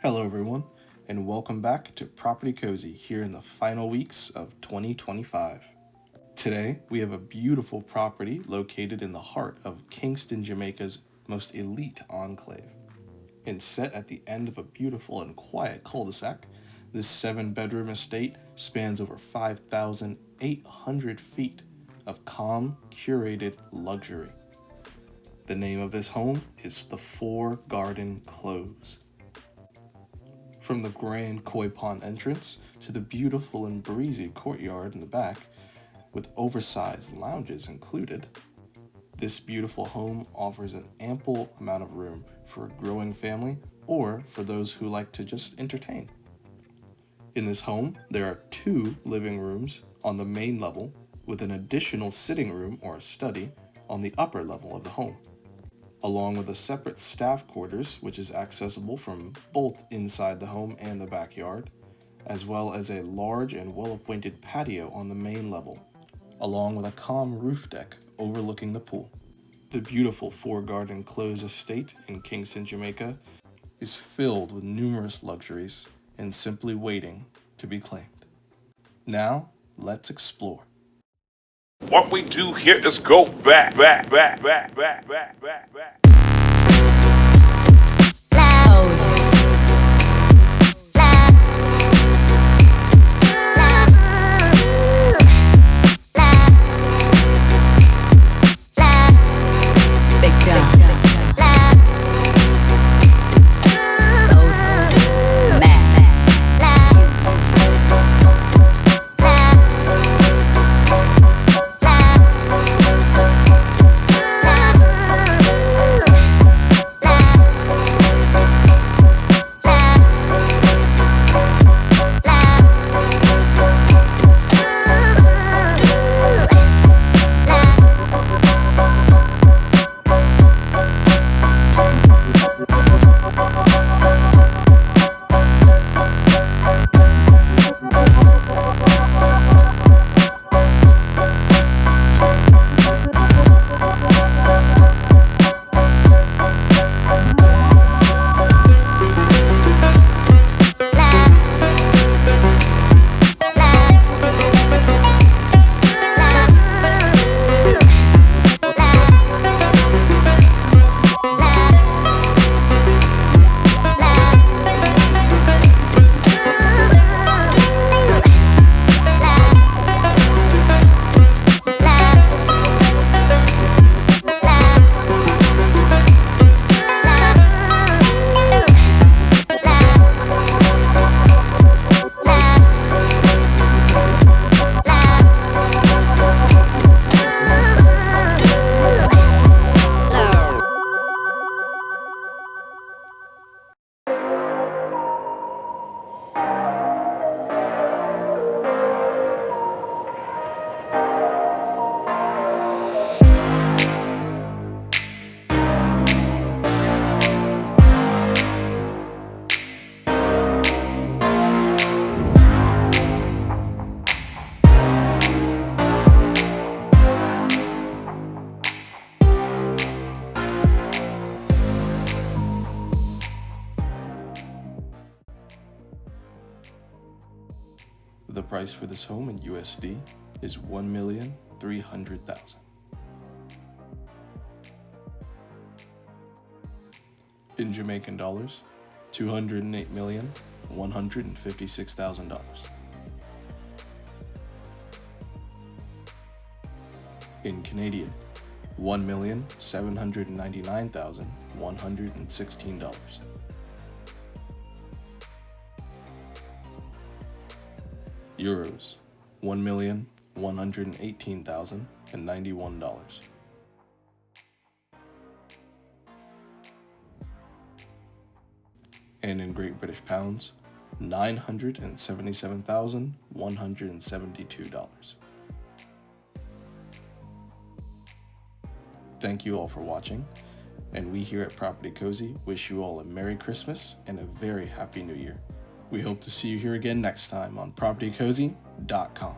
Hello everyone, and welcome back to Property Cozy here in the final weeks of 2025. Today, we have a beautiful property located in the heart of Kingston, Jamaica's most elite enclave. And set at the end of a beautiful and quiet cul-de-sac, this 7-bedroom estate spans over 5,800 feet of calm, curated luxury. The name of this home is the Four Garden Close. From the grand koi pond entrance to the beautiful and breezy courtyard in the back, with oversized lounges included, this beautiful home offers an ample amount of room for a growing family or for those who like to just entertain. In this home, there are 2 living rooms on the main level with an additional sitting room or a study on the upper level of the home, along with a separate staff quarters which is accessible from both inside the home and the backyard, as well as a large and well-appointed patio on the main level, along with a calm roof deck overlooking the pool. The beautiful Four Garden Close estate in Kingston, Jamaica is filled with numerous luxuries and simply waiting to be claimed. Now, let's explore. What we do here is go back. The price for this home in USD is $1,300,000. In Jamaican dollars, $208,156,000. In Canadian, $1,799,116. Euros, $1,118,091. And in Great British Pounds, $977,172. Thank you all for watching, and we here at Property Cozy wish you all a Merry Christmas and a very Happy New Year. We hope to see you here again next time on PropertyCozy.com.